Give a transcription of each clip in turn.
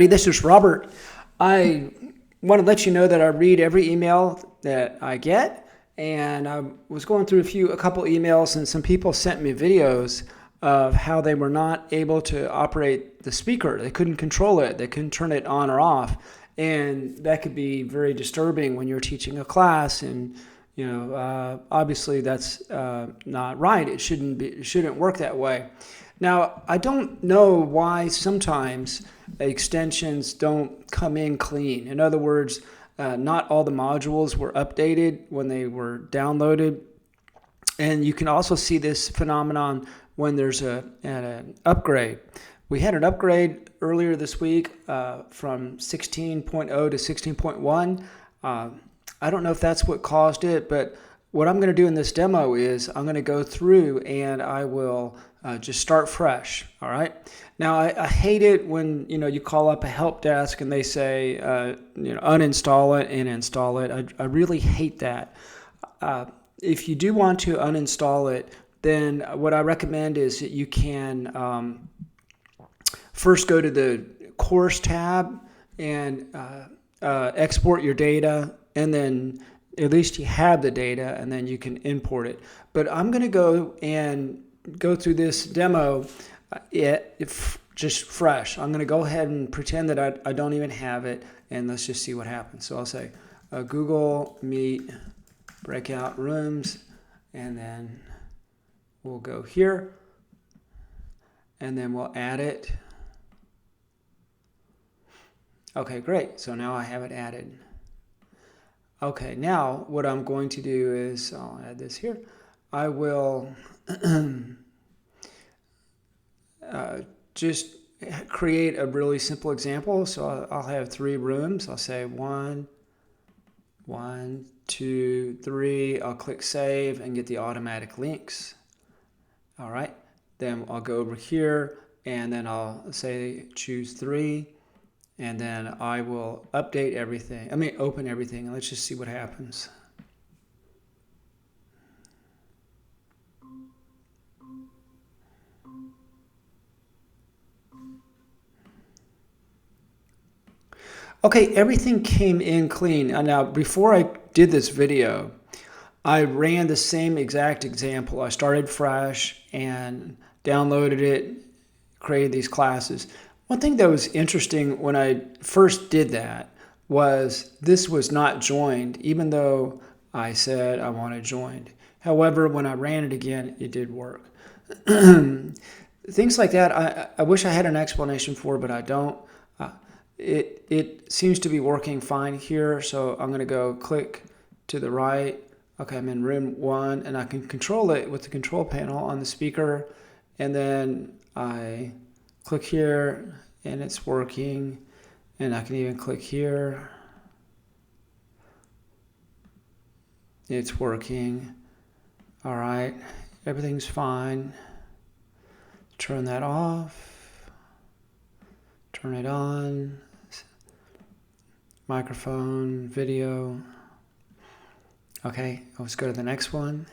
This is Robert. I want to let you know that I read every email that I get, and I was going through a couple emails, and some people sent me videos of how they were not able to operate the speaker. They couldn't control it. They couldn't turn it on or off, and that could be very disturbing when you're teaching a class. And obviously that's not right. It shouldn't work that way. Now, I don't know why sometimes extensions don't come in clean. In other words, not all the modules were updated when they were downloaded. And you can also see this phenomenon when there's an upgrade. We had an upgrade earlier this week from 16.0 to 16.1. I don't know if that's what caused it, but what I'm going to do in this demo is I'm going to go through and I will just start fresh. All right. Now I hate it when you call up a help desk and they say uninstall it and install it. I really hate that. If you do want to uninstall it, then what I recommend is that you can first go to the course tab and export your data, and then at least you have the data, and then you can import it. But I'm going to go through this demo just fresh. I'm going to go ahead and pretend that I don't even have it, and let's just see what happens. So I'll say Google Meet breakout rooms, and then we'll go here, and then we'll add it. Okay, great. So now I have it added. Okay, now what I'm going to do is I'll add this here. I will just create a really simple example. So I'll have 3 rooms. I'll say 1, 2, 3. I'll click save and get the automatic links. All right. Then I'll go over here and then I'll say choose 3. And then I will update everything. Open everything, and let's just see what happens. Okay, everything came in clean. Now, before I did this video, I ran the same exact example. I started fresh and downloaded it, created these classes. One thing that was interesting when I first did that was this was not joined, even though I said I wanted joined. However, when I ran it again, it did work. Things like that, I wish I had an explanation for, but I don't. It seems to be working fine here, so I'm going to go click to the right. Okay, I'm in room 1, and I can control it with the control panel on the speaker, and then I click here and it's working, and I can even click here. It's working. All right, everything's fine. Turn that off. Turn it on. Microphone, video. Okay, let's go to the next one.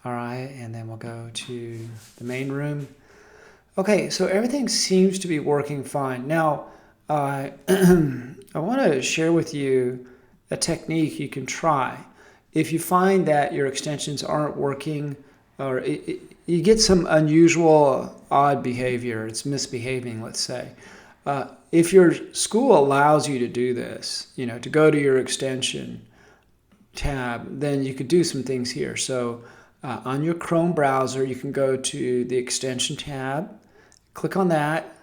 All right, and then we'll go to the main room. Okay, so everything seems to be working fine. Now, I want to share with you a technique you can try. If you find that your extensions aren't working, or you get some unusual, odd behavior, it's misbehaving, let's say. If your school allows you to do this, to go to your extension tab, then you could do some things here. So on your Chrome browser, you can go to the extension tab. Click on that.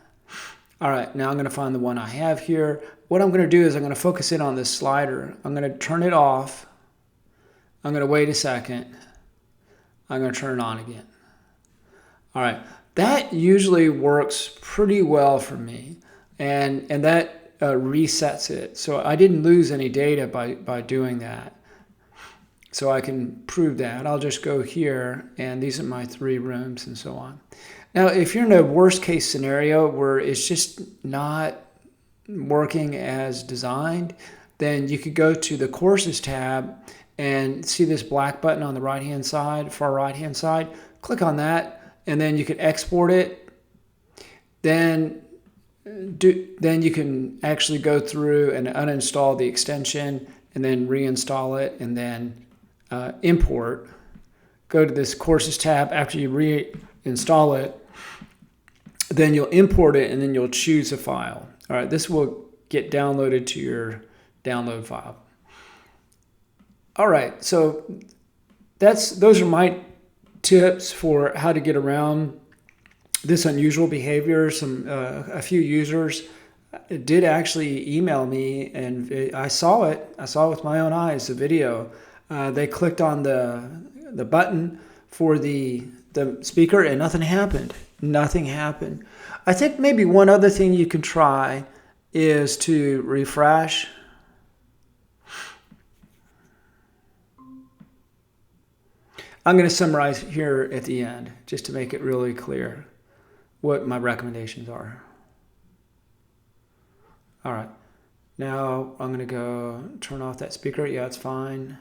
All right, now I'm going to find the one I have here. What I'm going to do is I'm going to focus in on this slider. I'm going to turn it off. I'm going to wait a second. I'm going to turn it on again. All right, that usually works pretty well for me, and that resets it. So I didn't lose any data by doing that. So I can prove that. I'll just go here, and these are my 3 rooms and so on. Now, if you're in a worst case scenario where it's just not working as designed, then you could go to the courses tab and see this black button on the right-hand side, far right-hand side. Click on that, and then you can export it. Then then you can actually go through and uninstall the extension and then reinstall it and then import. Go to this Courses tab after you reinstall it. Then you'll import it and then you'll choose a file. All right, this will get downloaded to your download file. All right, so those are my tips for how to get around this unusual behavior. A few users did actually email me, and I saw it. I saw it with my own eyes, the video. They clicked on the button for the speaker, and nothing happened. Nothing happened. I think maybe one other thing you can try is to refresh. I'm going to summarize here at the end just to make it really clear what my recommendations are. All right. Now I'm going to go turn off that speaker. Yeah, it's fine.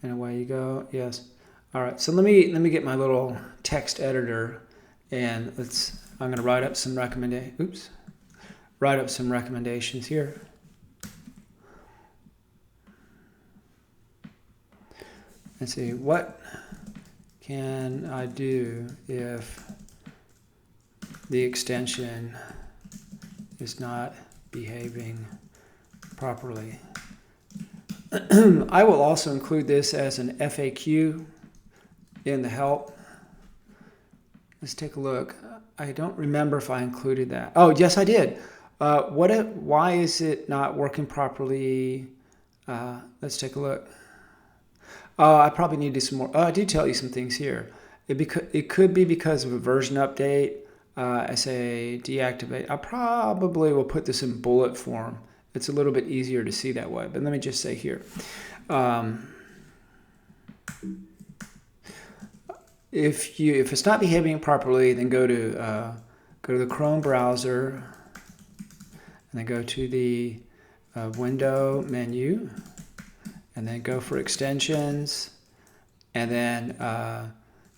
And away you go. Yes. All right. So let me get my little text editor, and I'm going to write up some recommendations here. Let's see, what can I do if the extension is not behaving properly? I will also include this as an FAQ in the help. Let's take a look. I don't remember if I included that. Oh, yes, I did. Why is it not working properly? Let's take a look. I probably need to do some more. I do tell you some things here. It could be because of a version update. I say deactivate. I probably will put this in bullet form. It's a little bit easier to see that way. But let me just say here. If it's not behaving properly, then go to the Chrome browser, and then go to the window menu, and then go for extensions, and then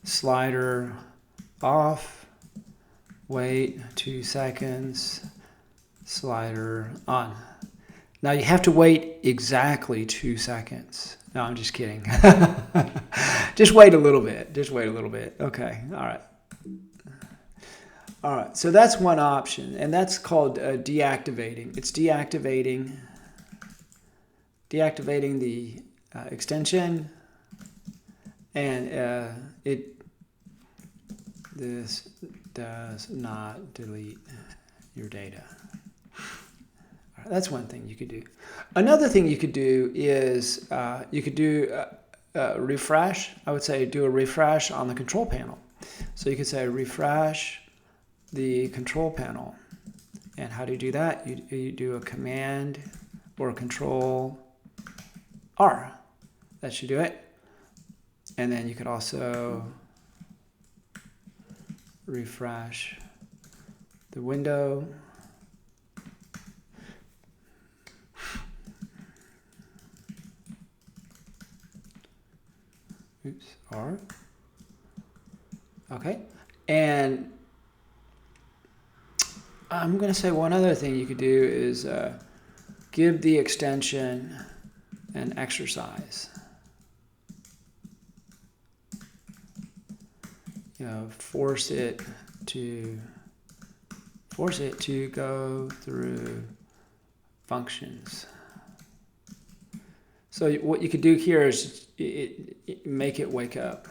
slider off, wait 2 seconds, slider on. Now you have to wait exactly 2 seconds. No, I'm just kidding. Just wait a little bit. Just wait a little bit. Okay. All right. All right. So that's one option, and that's called deactivating. It's deactivating the extension, and this does not delete your data. That's one thing you could do. Another thing you could do is you could do a refresh. I would say do a refresh on the control panel. So you could say refresh the control panel. And how do you do that? You do a command or a control R. That should do it. And then you could also refresh the window. Oops, R. Okay. And I'm going to say one other thing you could do is give the extension an exercise. Force it to go through functions. So what you could do here is make it wake up.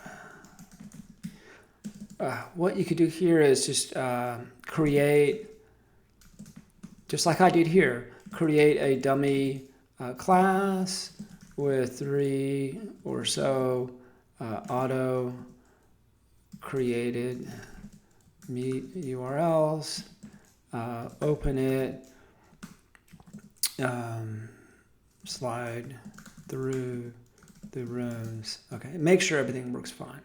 What you could do here is just create, just like I did here, create a dummy class with 3 or so auto created meet URLs, open it, slide through the rooms. Okay, make sure everything works fine.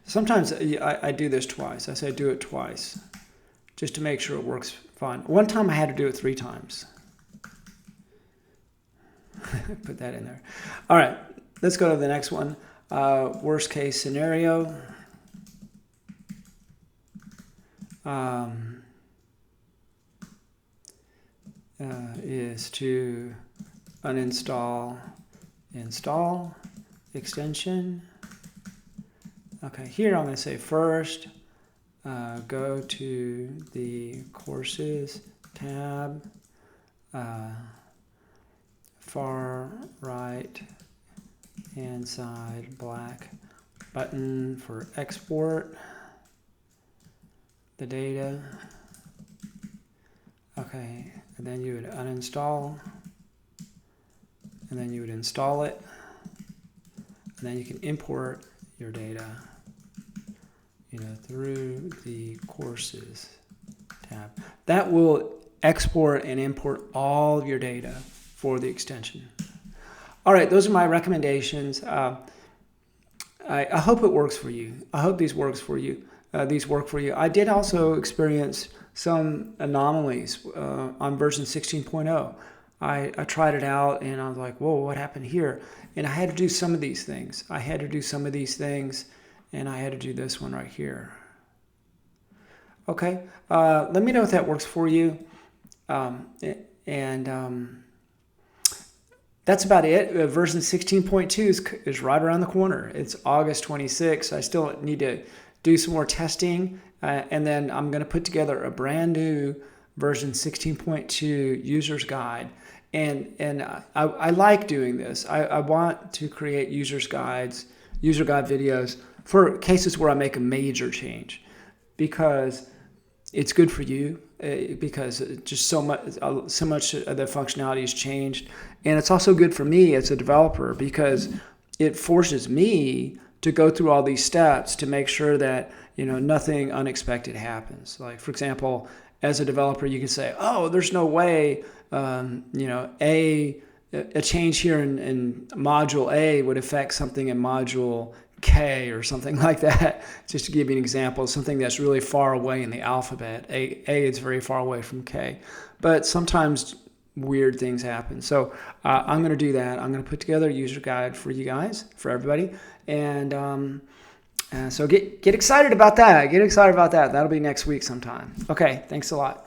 Sometimes I do this twice. I say do it twice just to make sure it works fine. One time I had to do it 3 times. Put that in there. All right, let's go to the next one. Worst case scenario. is to uninstall, install extension. Okay, here I'm going to say first, go to the courses tab, far right hand side black button for export the data. Okay, and then you would uninstall, and then you would install it, and then you can import your data, through the courses tab. That will export and import all of your data for the extension. All right, those are my recommendations. I hope it works for you. I hope these work for you. I did also experience some anomalies on version 16.0. I tried it out and I was like, whoa, what happened here? And I had to do some of these things. And I had to do this one right here. Okay, let me know if that works for you. That's about it. Version 16.2 is right around the corner. It's August 26th. I still need to do some more testing. And then I'm going to put together a brand new version 16.2 user's guide. And I like doing this. I want to create user guide videos for cases where I make a major change, because it's good for you, because just so much of the functionality has changed. And it's also good for me as a developer, because it forces me to go through all these steps to make sure that nothing unexpected happens. Like, for example, as a developer, you can say, oh, there's no way a change here in module A would affect something in module K or something like that. Just to give you an example, something that's really far away in the alphabet. A is very far away from K. But sometimes weird things happen. So I'm going to do that. I'm going to put together a user guide for you guys, for everybody. And so get excited about that. That'll be next week sometime. Okay, thanks a lot.